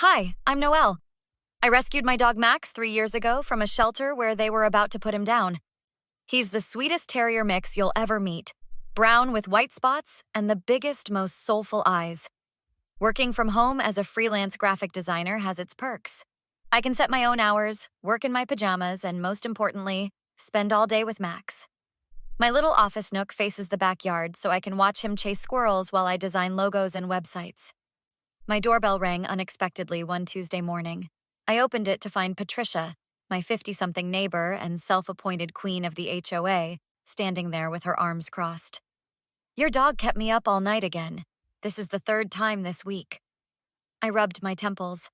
Hi, I'm Noelle. I rescued my dog Max 3 years ago from a shelter where they were about to put him down. He's the sweetest terrier mix you'll ever meet, brown with white spots and the biggest, most soulful eyes. Working from home as a freelance graphic designer has its perks. I can set my own hours, work in my pajamas, and most importantly, spend all day with Max. My little office nook faces the backyard so I can watch him chase squirrels while I design logos and websites. My doorbell rang unexpectedly one Tuesday morning. I opened it to find Patricia, my 50-something neighbor and self-appointed queen of the HOA, standing there with her arms crossed. "Your dog kept me up all night again. This is the third time this week." I rubbed my temples.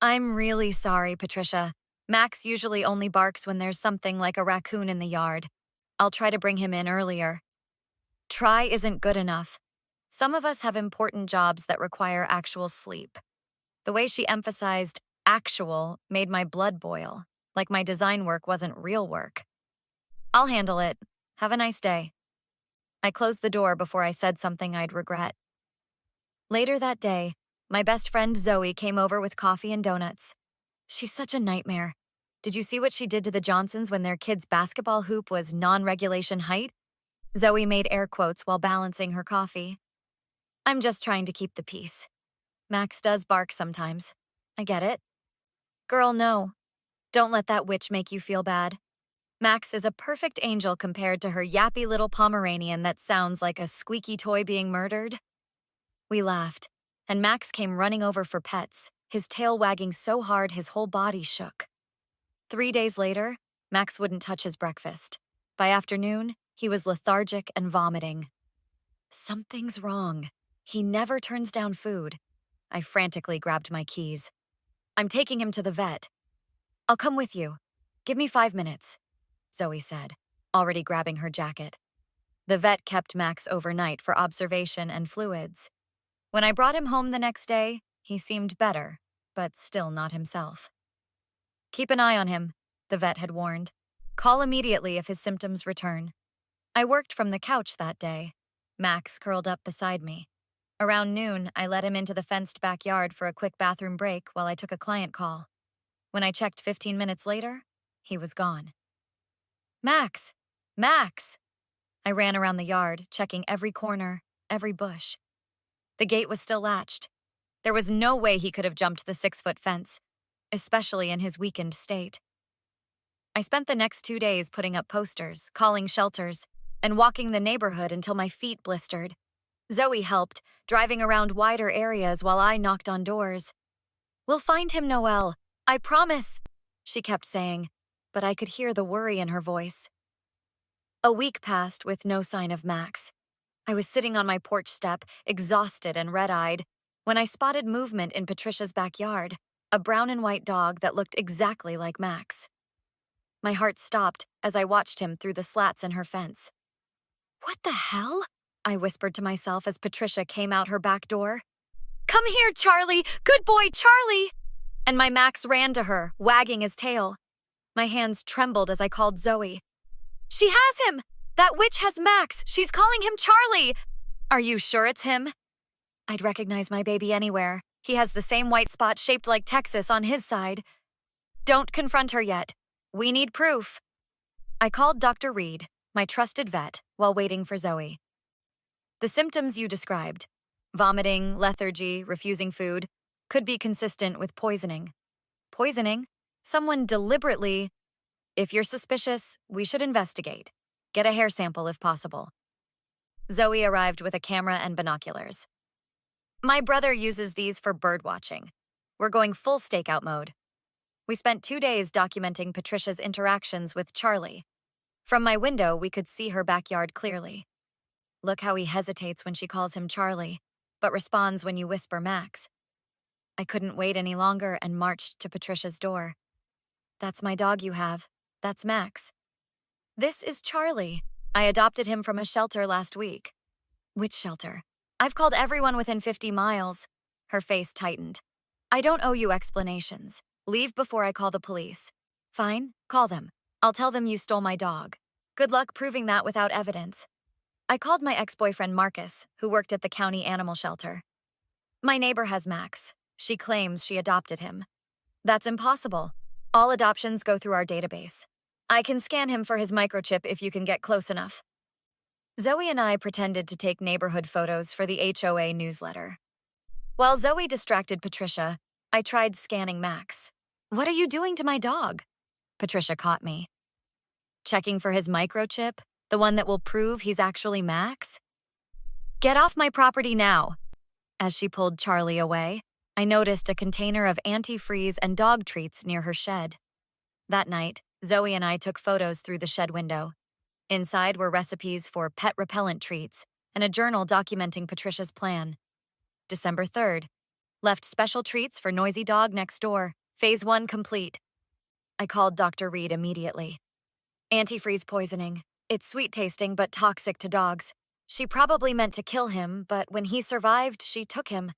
"I'm really sorry, Patricia. Max usually only barks when there's something like a raccoon in the yard. I'll try to bring him in earlier." Try isn't good enough. Some of us have important jobs that require actual sleep. The way she emphasized actual made my blood boil, like my design work wasn't real work. "I'll handle it. Have a nice day." I closed the door before I said something I'd regret. Later that day, my best friend Zoe came over with coffee and donuts. She's such a nightmare. Did you see what she did to the Johnsons when their kid's basketball hoop was non-regulation height? Zoe made air quotes while balancing her coffee. "I'm just trying to keep the peace. Max does bark sometimes. I get it." "Girl, no. Don't let that witch make you feel bad. Max is a perfect angel compared to her yappy little Pomeranian that sounds like a squeaky toy being murdered." We laughed, and Max came running over for pets, his tail wagging so hard his whole body shook. 3 days later, Max wouldn't touch his breakfast. By afternoon, he was lethargic and vomiting. Something's wrong. He never turns down food. I frantically grabbed my keys. "I'm taking him to the vet." "I'll come with you. Give me 5 minutes," Zoe said, already grabbing her jacket. The vet kept Max overnight for observation and fluids. When I brought him home the next day, he seemed better, but still not himself. "Keep an eye on him," the vet had warned. "Call immediately if his symptoms return." I worked from the couch that day. Max curled up beside me. Around noon, I let him into the fenced backyard for a quick bathroom break while I took a client call. When I checked 15 minutes later, he was gone. "Max! Max!" I ran around the yard, checking every corner, every bush. The gate was still latched. There was no way he could have jumped the 6-foot fence, especially in his weakened state. I spent the next 2 days putting up posters, calling shelters, and walking the neighborhood until my feet blistered. Zoe helped, driving around wider areas while I knocked on doors. "We'll find him, Noelle. I promise," she kept saying, but I could hear the worry in her voice. A week passed with no sign of Max. I was sitting on my porch step, exhausted and red-eyed, when I spotted movement in Patricia's backyard, a brown and white dog that looked exactly like Max. My heart stopped as I watched him through the slats in her fence. "What the hell?" I whispered to myself as Patricia came out her back door. "Come here, Charlie! Good boy, Charlie!" And my Max ran to her, wagging his tail. My hands trembled as I called Zoe. "She has him! That witch has Max! She's calling him Charlie! Are you sure it's him?" "I'd recognize my baby anywhere. He has the same white spot shaped like Texas on his side." "Don't confront her yet. We need proof." I called Dr. Reed, my trusted vet, while waiting for Zoe. "The symptoms you described, vomiting, lethargy, refusing food, could be consistent with poisoning." "Poisoning? Someone deliberately—" "If you're suspicious, we should investigate. Get a hair sample if possible." Zoe arrived with a camera and binoculars. "My brother uses these for bird watching. We're going full stakeout mode." We spent 2 days documenting Patricia's interactions with Charlie. From my window, we could see her backyard clearly. Look how he hesitates when she calls him Charlie, but responds when you whisper Max. I couldn't wait any longer and marched to Patricia's door. "That's my dog you have. That's Max." "This is Charlie. I adopted him from a shelter last week." "Which shelter?" "I've called everyone within 50 miles. Her face tightened. "I don't owe you explanations. Leave before I call the police." "Fine, call them. I'll tell them you stole my dog. Good luck proving that without evidence." I called my ex-boyfriend Marcus, who worked at the county animal shelter. "My neighbor has Max. She claims she adopted him. That's impossible. All adoptions go through our database. I can scan him for his microchip if you can get close enough. Zoe and I pretended to take neighborhood photos for the HOA newsletter. While Zoe distracted Patricia, I tried scanning Max. "What are you doing to my dog?" Patricia caught me. "Checking for his microchip, the one that will prove he's actually Max?" "Get off my property now." As she pulled Charlie away, I noticed a container of antifreeze and dog treats near her shed. That night, Zoe and I took photos through the shed window. Inside were recipes for pet repellent treats and a journal documenting Patricia's plan. December 3rd. Left special treats for noisy dog next door. Phase 1 complete. I called Dr. Reed immediately. "Antifreeze poisoning. It's sweet tasting but toxic to dogs. She probably meant to kill him, but when he survived, she took him."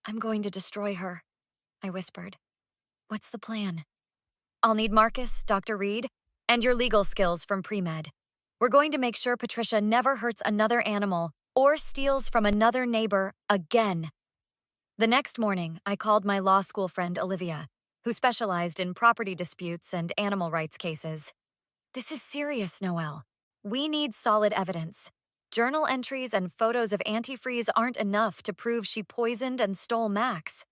"I'm going to destroy her," I whispered. "What's the plan?" "I'll need Marcus, Dr. Reed, and your legal skills from pre-med. We're going to make sure Patricia never hurts another animal or steals from another neighbor again." The next morning, I called my law school friend Olivia, who specialized in property disputes and animal rights cases. "This is serious, Noelle. We need solid evidence. Journal entries and photos of antifreeze aren't enough to prove she poisoned and stole Max."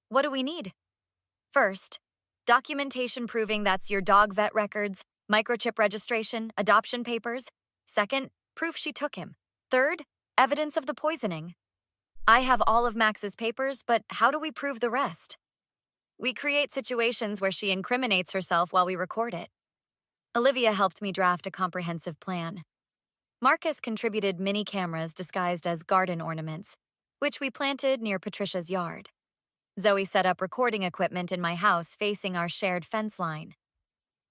"What do we need?" "First, documentation proving that's your dog vet records, microchip registration, adoption papers. Second, proof she took him. Third, evidence of the poisoning. I have all of Max's papers, but how do we prove the rest?" "We create situations where she incriminates herself while we record it." Olivia helped me draft a comprehensive plan. Marcus contributed mini cameras disguised as garden ornaments, which we planted near Patricia's yard. Zoe set up recording equipment in my house facing our shared fence line.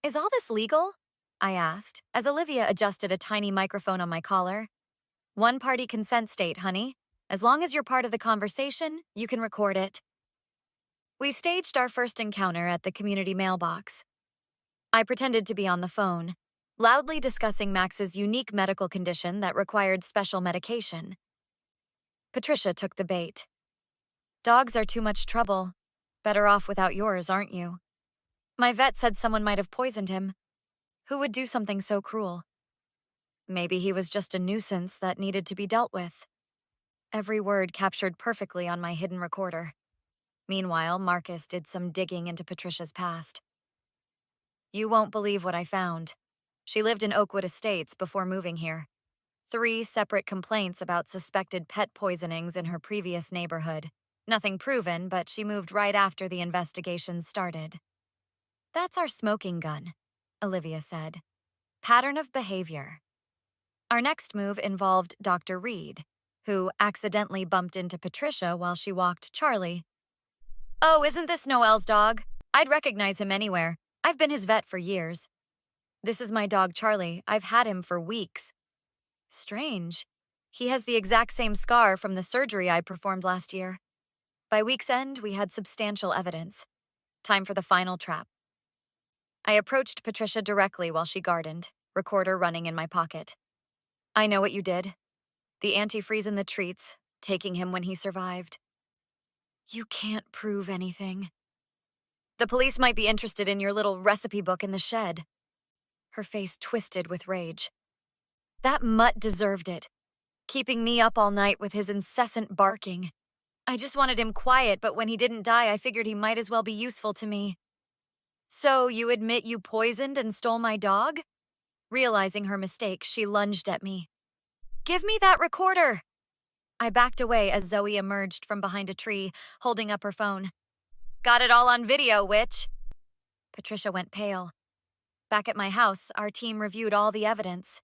"Is all this legal?" I asked, as Olivia adjusted a tiny microphone on my collar. "One-party consent state, honey. As long as you're part of the conversation, you can record it." We staged our first encounter at the community mailbox. I pretended to be on the phone, loudly discussing Max's unique medical condition that required special medication. Patricia took the bait. "Dogs are too much trouble. Better off without yours, aren't you? My vet said someone might have poisoned him. Who would do something so cruel? Maybe he was just a nuisance that needed to be dealt with." Every word captured perfectly on my hidden recorder. Meanwhile, Marcus did some digging into Patricia's past. "You won't believe what I found. She lived in Oakwood Estates before moving here. 3 separate complaints about suspected pet poisonings in her previous neighborhood. Nothing proven, but she moved right after the investigation started." "That's our smoking gun," Olivia said. "Pattern of behavior." Our next move involved Dr. Reed, who accidentally bumped into Patricia while she walked Charlie. "Oh, isn't this Noelle's dog? I'd recognize him anywhere. I've been his vet for years." "This is my dog Charlie. I've had him for weeks." "Strange. He has the exact same scar from the surgery I performed last year." By week's end, we had substantial evidence. Time for the final trap. I approached Patricia directly while she gardened, recorder running in my pocket. "I know what you did. The antifreeze and the treats, taking him when he survived." "You can't prove anything." "The police might be interested in your little recipe book in the shed." Her face twisted with rage. "That mutt deserved it, keeping me up all night with his incessant barking. I just wanted him quiet, but when he didn't die, I figured he might as well be useful to me." "So you admit you poisoned and stole my dog?" Realizing her mistake, she lunged at me. "Give me that recorder!" I backed away as Zoe emerged from behind a tree, holding up her phone. "Got it all on video, witch." Patricia went pale. Back at my house, our team reviewed all the evidence.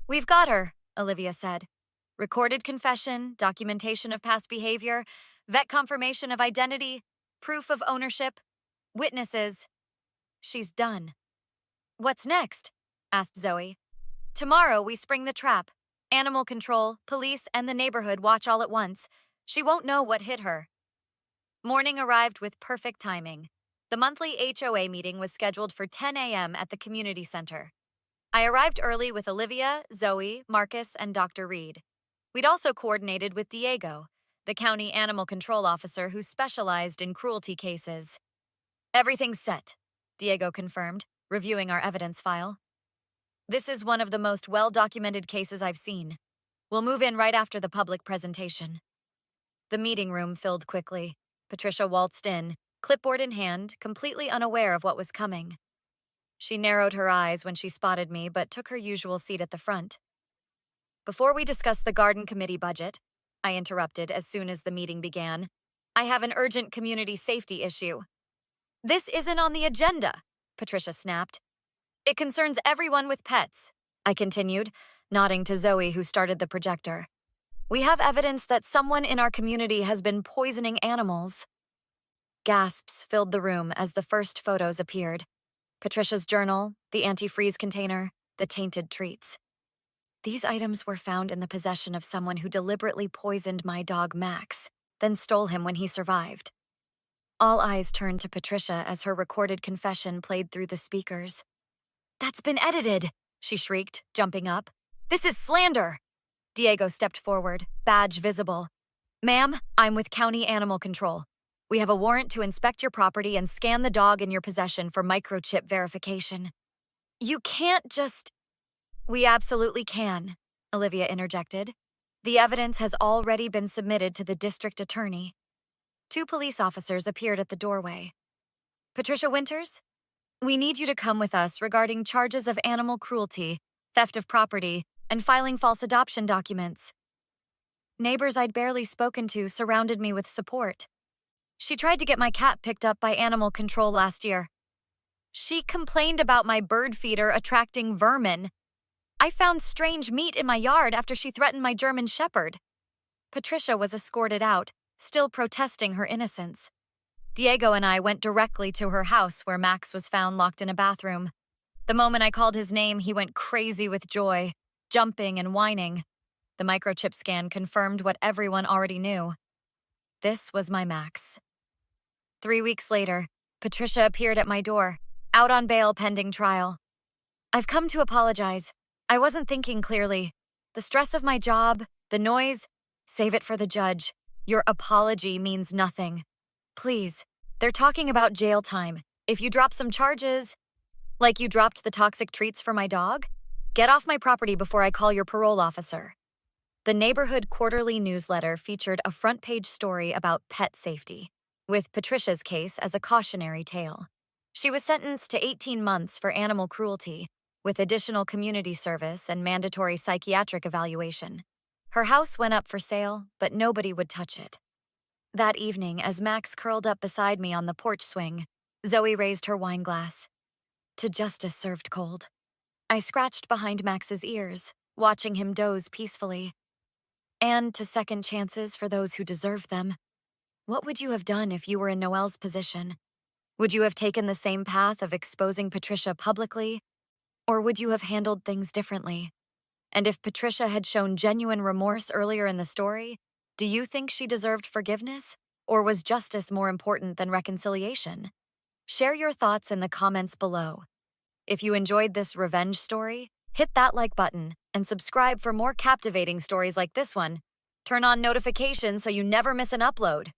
"We've got her," Olivia said. "Recorded confession, documentation of past behavior, vet confirmation of identity, proof of ownership, witnesses. She's done." "What's next?" asked Zoe. "Tomorrow we spring the trap. Animal control, police, and the neighborhood watch all at once. She won't know what hit her." Morning arrived with perfect timing. The monthly HOA meeting was scheduled for 10 a.m. at the community center. I arrived early with Olivia, Zoe, Marcus, and Dr. Reed. We'd also coordinated with Diego, the county animal control officer who specialized in cruelty cases. Everything's set, Diego confirmed, reviewing our evidence file. This is one of the most well-documented cases I've seen. We'll move in right after the public presentation. The meeting room filled quickly. Patricia waltzed in, clipboard in hand, completely unaware of what was coming. She narrowed her eyes when she spotted me, but took her usual seat at the front. Before we discuss the garden committee budget, I interrupted as soon as the meeting began, I have an urgent community safety issue. This isn't on the agenda, Patricia snapped. It concerns everyone with pets, I continued, nodding to Zoe, who started the projector. We have evidence that someone in our community has been poisoning animals. Gasps filled the room as the first photos appeared. Patricia's journal, the antifreeze container, the tainted treats. These items were found in the possession of someone who deliberately poisoned my dog Max, then stole him when he survived. All eyes turned to Patricia as her recorded confession played through the speakers. That's been edited, she shrieked, jumping up. This is slander! Diego stepped forward, badge visible. Ma'am, I'm with County Animal Control. We have a warrant to inspect your property and scan the dog in your possession for microchip verification. You can't just... We absolutely can, Olivia interjected. The evidence has already been submitted to the district attorney. 2 police officers appeared at the doorway. Patricia Winters? We need you to come with us regarding charges of animal cruelty, theft of property, and filing false adoption documents. Neighbors I'd barely spoken to surrounded me with support. She tried to get my cat picked up by animal control last year. She complained about my bird feeder attracting vermin. I found strange meat in my yard after she threatened my German Shepherd. Patricia was escorted out, still protesting her innocence. Diego and I went directly to her house where Max was found locked in a bathroom. The moment I called his name, he went crazy with joy, jumping and whining. The microchip scan confirmed what everyone already knew. This was my Max. 3 weeks later, Patricia appeared at my door, out on bail pending trial. I've come to apologize. I wasn't thinking clearly. The stress of my job, the noise, save it for the judge. Your apology means nothing. Please, they're talking about jail time. If you drop some charges, like you dropped the toxic treats for my dog, get off my property before I call your parole officer. The Neighborhood Quarterly newsletter featured a front-page story about pet safety, with Patricia's case as a cautionary tale. She was sentenced to 18 months for animal cruelty, with additional community service and mandatory psychiatric evaluation. Her house went up for sale, but nobody would touch it. That evening, as Max curled up beside me on the porch swing, Zoe raised her wine glass. To justice served cold. I scratched behind Max's ears, watching him doze peacefully. And to second chances for those who deserve them. What would you have done if you were in Noelle's position? Would you have taken the same path of exposing Patricia publicly? Or would you have handled things differently? And if Patricia had shown genuine remorse earlier in the story, do you think she deserved forgiveness? Or was justice more important than reconciliation? Share your thoughts in the comments below. If you enjoyed this revenge story, hit that like button and subscribe for more captivating stories like this one. Turn on notifications so you never miss an upload.